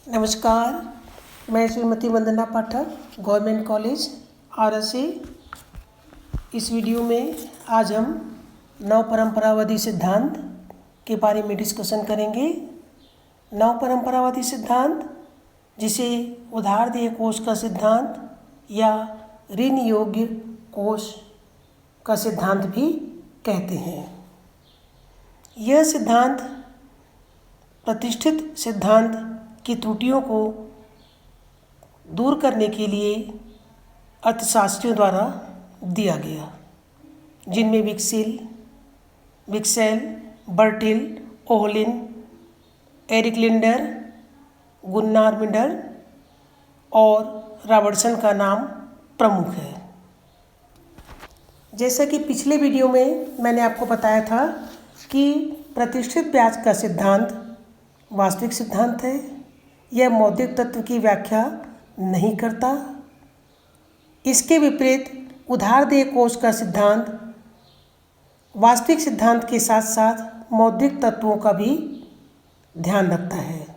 नमस्कार, मैं श्रीमती वंदना पाठक, government college आरा से। इस वीडियो में आज हम नव परंपरावादी सिद्धांत के बारे में डिस्कशन करेंगे। नव परंपरावादी सिद्धांत, जिसे उधार देय कोष का सिद्धांत या ऋण योग्य कोष का सिद्धांत भी कहते हैं। यह सिद्धांत प्रतिष्ठित सिद्धांत की त्रुटियों को दूर करने के लिए अर्थशास्त्रियों द्वारा दिया गया, जिनमें Wicksell, Bertil, Ohlin, Erik Lindahl, Gunnar Myrdal और रॉबर्टसन का नाम प्रमुख है। जैसा कि पिछले वीडियो में मैंने आपको बताया था कि प्रतिष्ठित ब्याज का सिद्धांत वास्तविक सिद्धांत है। यह मौद्रिक तत्व की व्याख्या नहीं करता। इसके विपरीत उधार देय कोष का सिद्धांत वास्तविक सिद्धांत के साथ साथ मौद्रिक तत्वों का भी ध्यान रखता है।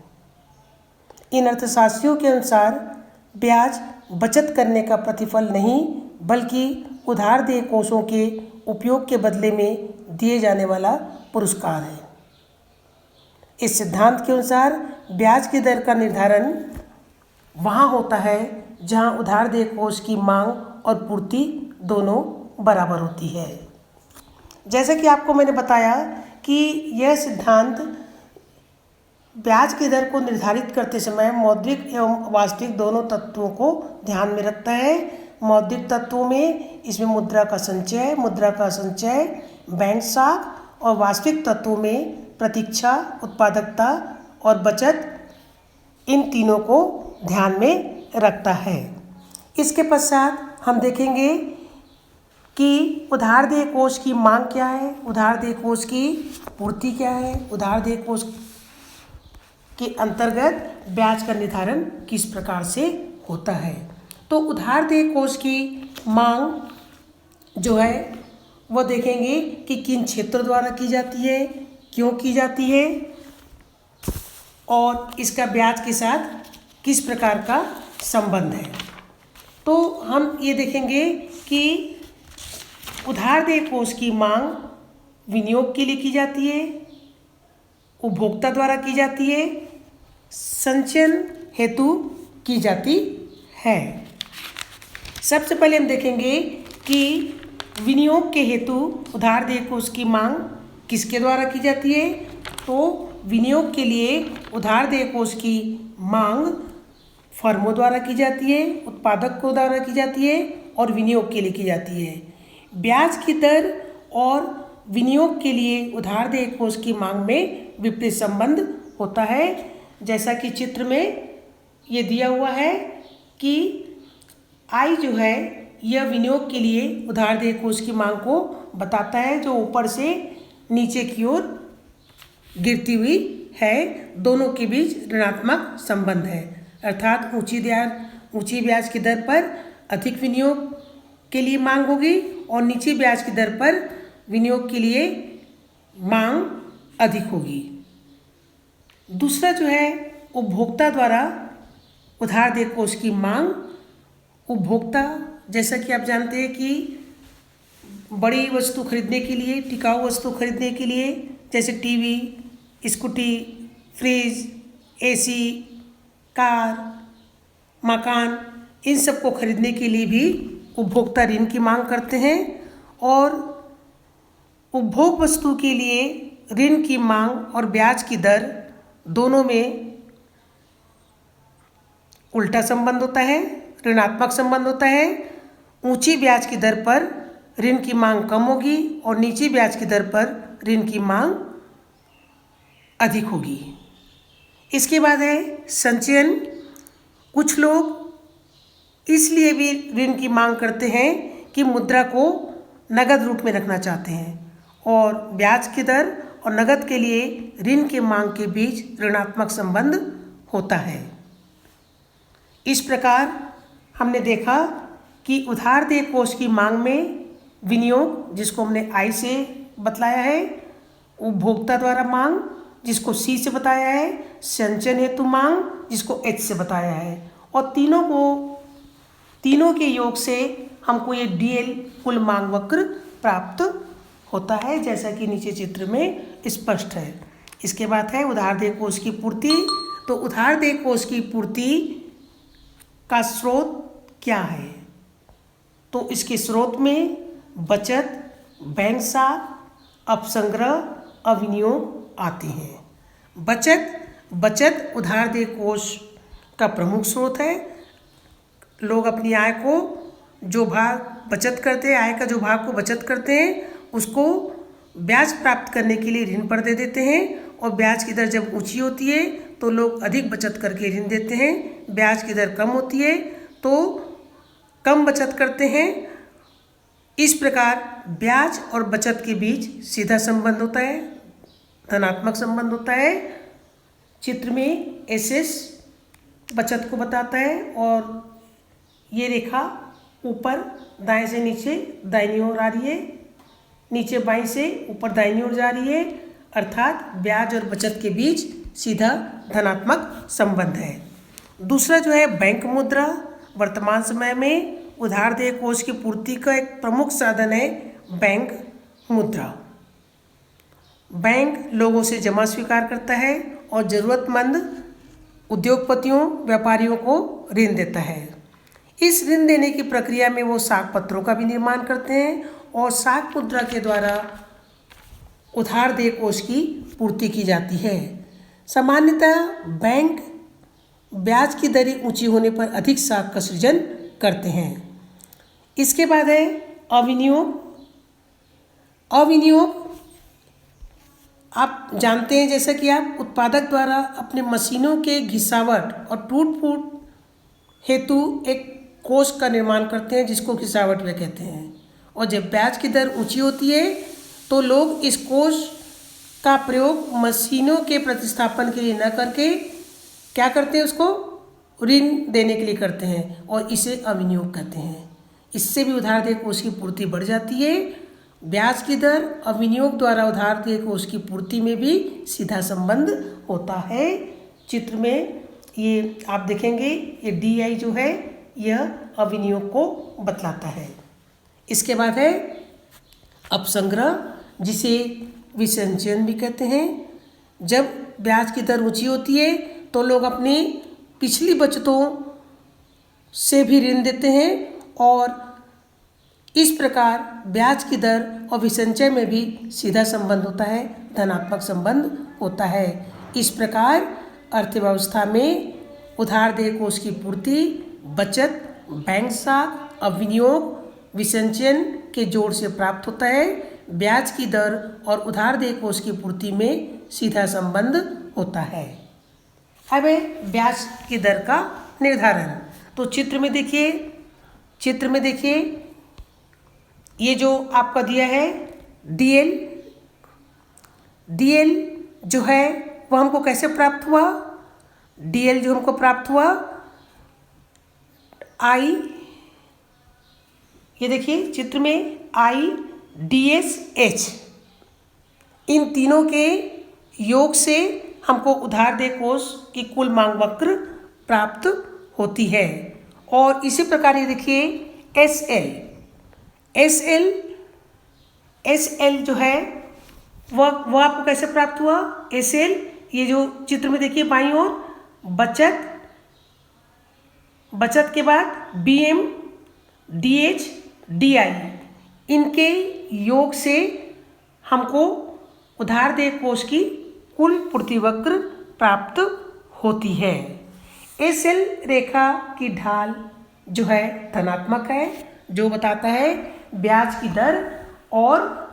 इन अर्थशास्त्रियों के अनुसार ब्याज बचत करने का प्रतिफल नहीं, बल्कि उधार देय कोषों के उपयोग के बदले में दिए जाने वाला पुरस्कार है। इस सिद्धांत के अनुसार ब्याज की दर का निर्धारण वहाँ होता है जहाँ उधार देय कोष की मांग और पूर्ति दोनों बराबर होती है। जैसे कि आपको मैंने बताया कि यह सिद्धांत ब्याज की दर को निर्धारित करते समय मौद्रिक एवं वास्तविक दोनों तत्वों को ध्यान में रखता है। मौद्रिक तत्वों में इसमें मुद्रा का संचय, बैंक साख, और वास्तविक तत्वों में प्रतीक्षा, उत्पादकता और बचत, इन तीनों को ध्यान में रखता है। इसके पश्चात हम देखेंगे कि उधार देय कोष की मांग क्या है, उधार देय कोष की पूर्ति क्या है, उधार देय कोष के अंतर्गत ब्याज का निर्धारण किस प्रकार से होता है। तो उधार देय कोष की मांग जो है वो देखेंगे कि किन क्षेत्रों द्वारा की जाती है, क्यों की जाती है और इसका ब्याज के साथ किस प्रकार का संबंध है। तो हम ये देखेंगे कि उधार देय कोष की मांग विनियोग के लिए की जाती है, उपभोक्ता द्वारा की जाती है, संचयन हेतु की जाती है। सबसे पहले हम देखेंगे कि विनियोग के हेतु उधार देय कोष की मांग किसके द्वारा की जाती है। तो विनियोग के लिए उधार देय कोष की मांग फर्मों द्वारा की जाती है, उत्पादक को द्वारा की जाती है और विनियोग के लिए की जाती है। ब्याज की दर और विनियोग के लिए उधार देय कोष की मांग में विपरीत संबंध होता है। जैसा कि चित्र में ये दिया हुआ है कि आई जो है यह विनियोग के लिए उधार देय कोष की मांग को बताता है, जो ऊपर से नीचे की ओर गिरती हुई है। दोनों के बीच ऋणात्मक संबंध है, अर्थात ऊंची ब्याज की दर पर अधिक विनियोग के लिए मांग होगी और नीचे ब्याज की दर पर विनियोग के लिए मांग अधिक होगी। दूसरा जो है उपभोक्ता द्वारा उधार देय कोष की मांग। उपभोक्ता, जैसा कि आप जानते हैं कि बड़ी वस्तु खरीदने के लिए, टिकाऊ वस्तु खरीदने के लिए, जैसे TV, scooty, fridge, AC, car, मकान, इन सब को खरीदने के लिए भी उपभोक्ता ऋण की मांग करते हैं। और उपभोग वस्तु के लिए ऋण की मांग और ब्याज की दर दोनों में उल्टा संबंध होता है, ऋणात्मक संबंध होता है। ऊंची ब्याज की दर पर ऋण की मांग कम होगी और नीची ब्याज की दर पर ऋण की मांग अधिक होगी। इसके बाद है संचयन। कुछ लोग इसलिए भी ऋण की मांग करते हैं कि मुद्रा को नगद रूप में रखना चाहते हैं और ब्याज की दर और नगद के लिए ऋण के मांग के बीच ऋणात्मक संबंध होता है। इस प्रकार हमने देखा कि उधार देय कोष की मांग में विनियोग, जिसको हमने आई से बतलाया है, उपभोक्ता द्वारा मांग, जिसको सी से बताया है, संचयन हेतु मांग जिसको एच से बताया है, और तीनों के योग से हमको ये डीएल कुल मांग वक्र प्राप्त होता है, जैसा कि नीचे चित्र में स्पष्ट है। इसके बाद है उधारदेय कोष की पूर्ति। तो उधारदेय कोष की पूर्ति का स्रोत क्या है? तो इसके स्रोत में बचत, बैंक साख, अपसंग्रह, अविनियोग आते हैं। बचत उधारदेय कोष का प्रमुख स्रोत है। लोग अपनी आय को जो भाग बचत करते हैं, आय का जो भाग को बचत करते हैं, उसको ब्याज प्राप्त करने के लिए ऋण पर दे देते हैं, और ब्याज की दर जब ऊंची होती है तो लोग अधिक बचत करके ऋण देते हैं। ब्याज की दर कम होती है तो कम बचत करते हैं। इस प्रकार ब्याज और बचत के बीच सीधा संबंध होता है, धनात्मक संबंध होता है। चित्र में एसएस बचत को बताता है, और ये रेखा ऊपर दाएं से नीचे दाहिनी ओर आ रही है, नीचे बाईं से ऊपर दाहिनी ओर जा रही है, अर्थात ब्याज और बचत के बीच सीधा धनात्मक संबंध है। दूसरा जो है बैंक मुद्रा, वर्तमान समय में उधारदेय कोष की पूर्ति का एक प्रमुख साधन है बैंक मुद्रा। बैंक लोगों से जमा स्वीकार करता है और ज़रूरतमंद उद्योगपतियों, व्यापारियों को ऋण देता है। इस ऋण देने की प्रक्रिया में वो साख पत्रों का भी निर्माण करते हैं, और साख मुद्रा के द्वारा उधारदेय कोष की पूर्ति की जाती है। सामान्यतः बैंक ब्याज की दरें ऊंची होने पर अधिक साख का सृजन करते हैं। इसके बाद है अविनियोग आप जानते हैं, जैसा कि आप उत्पादक द्वारा अपने मशीनों के घिसावट और टूट फूट हेतु एक कोष का निर्माण करते हैं, जिसको घिसावट वे कहते हैं। और जब ब्याज की दर ऊंची होती है तो लोग इस कोष का प्रयोग मशीनों के प्रतिस्थापन के लिए न करके क्या करते हैं, उसको ऋण देने के लिए करते हैं, और इसे अविनियोग कहते हैं। इससे भी उधारदेय कोष की पूर्ति बढ़ जाती है। ब्याज की दर अविनियोग द्वारा उधारदेय कोष की पूर्ति में भी सीधा संबंध होता है। चित्र में ये आप देखेंगे, ये DI जो है यह अविनियोग को बतलाता है। इसके बाद है अपसंग्रह, जिसे विसंचयन भी कहते हैं। जब ब्याज की दर ऊंची होती है तो लोग अपनी पिछली बचतों से भी ऋण देते हैं, और इस प्रकार ब्याज की दर और विसंचय में भी सीधा संबंध होता है, धनात्मक संबंध होता है। इस प्रकार अर्थव्यवस्था में उधारदेय कोष की पूर्ति बचत, बैंक साख, अविनियोग, विसंचयन के जोड़ से प्राप्त होता है। ब्याज की दर और उधारदेय कोष की पूर्ति में सीधा संबंध होता है। अब है ब्याज की दर का निर्धारण। तो चित्र में देखिए ये जो आपका दिया है डीएल जो है वह हमको कैसे प्राप्त हुआ? डीएल जो हमको प्राप्त हुआ, आई, ये देखिए चित्र में IDSH, इन तीनों के योग से हमको उधारदेय कोष की कुल मांग वक्र प्राप्त होती है। और इसी प्रकार ये देखिए SL जो है वह आपको कैसे प्राप्त हुआ? SL, ये जो चित्र में देखिए बाईं ओर बचत के बाद BM, DH, DI, इनके योग से हमको उधारदेय कोष की कुल पूर्ति वक्र प्राप्त होती है। SL रेखा की ढाल जो है धनात्मक है, जो बताता है ब्याज की दर और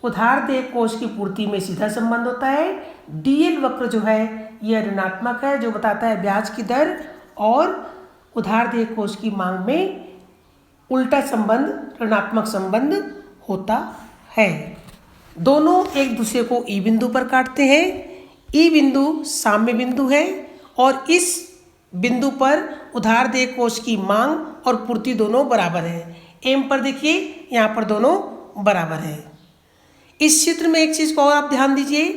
उधारदेय कोष की पूर्ति में सीधा संबंध होता है। DL वक्र जो है यह ऋणात्मक है, जो बताता है ब्याज की दर और उधारदेय कोष की मांग में उल्टा संबंध, ऋणात्मक संबंध होता है। दोनों एक दूसरे को E बिंदु पर काटते हैं। E बिंदु साम्य बिंदु है, और इस बिंदु पर उधारदेय कोष की मांग और पूर्ति दोनों बराबर है। M पर देखिए यहाँ पर दोनों बराबर है। इस चित्र में एक चीज़ को और आप ध्यान दीजिए,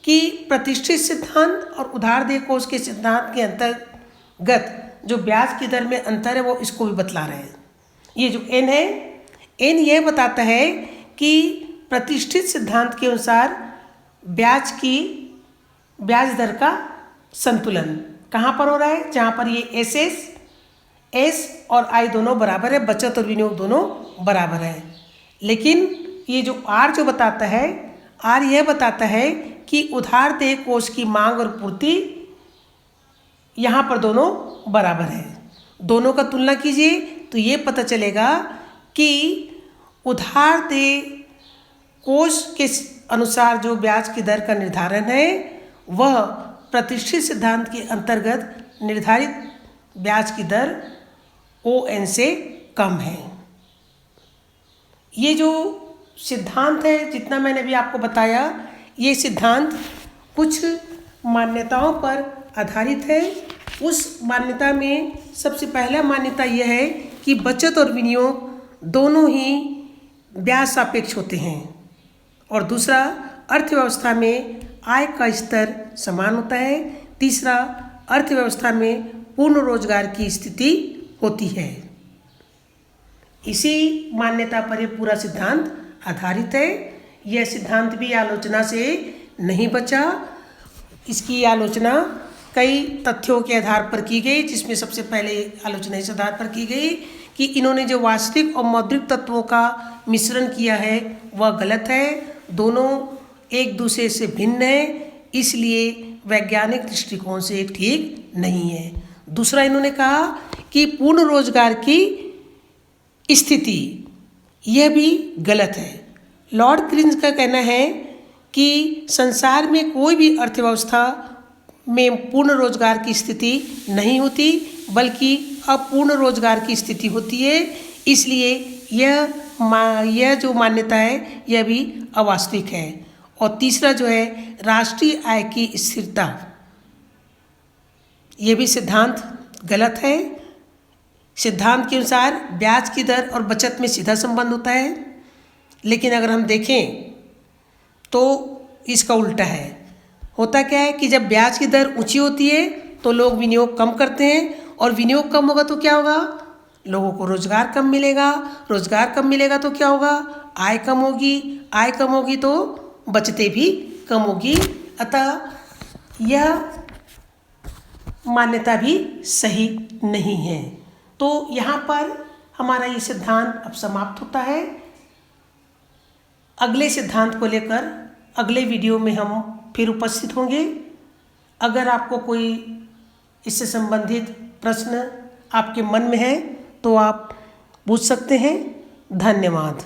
कि प्रतिष्ठित सिद्धांत और उधारदेय कोष के सिद्धांत के अंतर्गत जो ब्याज की दर में अंतर है वो इसको भी बतला रहे हैं। ये जो n है, n यह बताता है कि प्रतिष्ठित सिद्धांत के अनुसार ब्याज दर का संतुलन कहाँ पर हो रहा है, जहाँ पर ये एस और आई दोनों बराबर है, बचत और विनियोग दोनों बराबर है। लेकिन ये जो आर जो बताता है, आर यह बताता है कि उधारदेय कोष की मांग और पूर्ति यहाँ पर दोनों बराबर है। दोनों का तुलना कीजिए तो ये पता चलेगा कि उधारदेय कोष के अनुसार जो ब्याज की दर का निर्धारण है वह प्रतिष्ठित सिद्धांत के अंतर्गत निर्धारित ब्याज की दर ON से कम है। ये जो सिद्धांत है, जितना मैंने अभी आपको बताया, ये सिद्धांत कुछ मान्यताओं पर आधारित है। उस मान्यता में सबसे पहला मान्यता यह है कि बचत और विनियोग दोनों ही ब्याज सापेक्ष होते हैं, और दूसरा अर्थव्यवस्था में आय का स्तर समान होता है। तीसरा अर्थव्यवस्था में पूर्ण रोजगार की स्थिति होती है। इसी मान्यता पर यह पूरा सिद्धांत आधारित है। यह सिद्धांत भी आलोचना से नहीं बचा। इसकी आलोचना कई तथ्यों के आधार पर की गई, जिसमें सबसे पहले आलोचना इस आधार पर की गई कि इन्होंने जो वास्तविक और मौद्रिक तत्वों का मिश्रण किया है वह गलत है, दोनों एक दूसरे से भिन्न है, इसलिए वैज्ञानिक दृष्टिकोण से ठीक नहीं है। दूसरा इन्होंने कहा कि पूर्ण रोजगार की स्थिति यह भी गलत है। लॉर्ड क्रिंज का कहना है कि संसार में कोई भी अर्थव्यवस्था में पूर्ण रोजगार की स्थिति नहीं होती, बल्कि अपूर्ण रोजगार की स्थिति होती है, इसलिए यह जो मान्यता है यह भी अवास्तविक है। और तीसरा जो है राष्ट्रीय आय की स्थिरता, यह भी सिद्धांत गलत है। सिद्धांत के अनुसार ब्याज की दर और बचत में सीधा संबंध होता है, लेकिन अगर हम देखें तो इसका उल्टा है। होता क्या है कि जब ब्याज की दर ऊंची होती है तो लोग विनियोग कम करते हैं, और विनियोग कम होगा तो क्या होगा, लोगों को रोजगार कम मिलेगा, रोजगार कम मिलेगा तो क्या होगा, आय कम होगी, आय कम होगी तो बचतें भी कम होगी। अतः यह मान्यता भी सही नहीं है। तो यहाँ पर हमारा ये सिद्धांत अब समाप्त होता है। अगले सिद्धांत को लेकर अगले वीडियो में हम फिर उपस्थित होंगे। अगर आपको कोई इससे संबंधित प्रश्न आपके मन में है तो आप पूछ सकते हैं। धन्यवाद।